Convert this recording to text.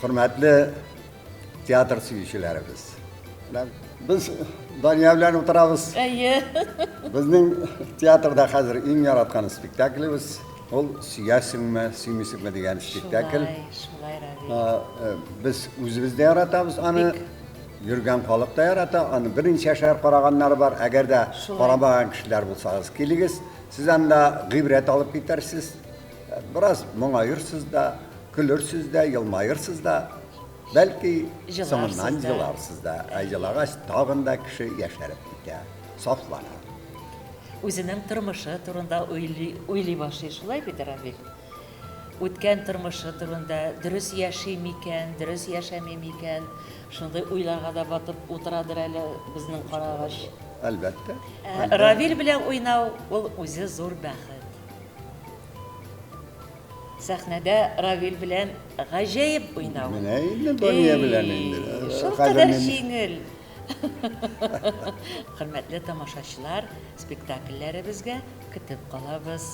Hürmetli tiyatro suyuvchilarimiz. Biz Doniyor bilan o'tiramiz. Bizning teatrda hozir eng yaratgan spektaklimiz ol suyasizmi, suymaysizmi degan spektakl. Biz o'zimizda yaratamiz, ani yurgan xalqda yarata, ani birinchi yashar qaraganlar bor. Agarda qaramagan kishilar bo'lsangiz, keligiz, siz ham da g'ibrat olib ketarsiz. Biroz mo'ng'ayirsizda, kulirsizda, yilmayirsizda. Belki sonundan yılarsızda, ayılağaç tağında kişi yaşarıp gider, saflanır. O'zining turmushi turunda o'ylay boshlaydi, Peter Ravil. O'tgan turmushi turunda durust yashaymikan, durust yashamaymikan, shunday o'ylarga da botib o'tiradir hali bizning qarag'ash. Albatta. Ravil bilan o'ynaw ol o'zi zo'r baxt. Sahnada Ravil bilan g'ajoyib o'ynaw. Meni endi Doniyor bilan endi. Qadar yengil. Hurmatli tomoshachilar, spektakllarimizni kutib qolamiz.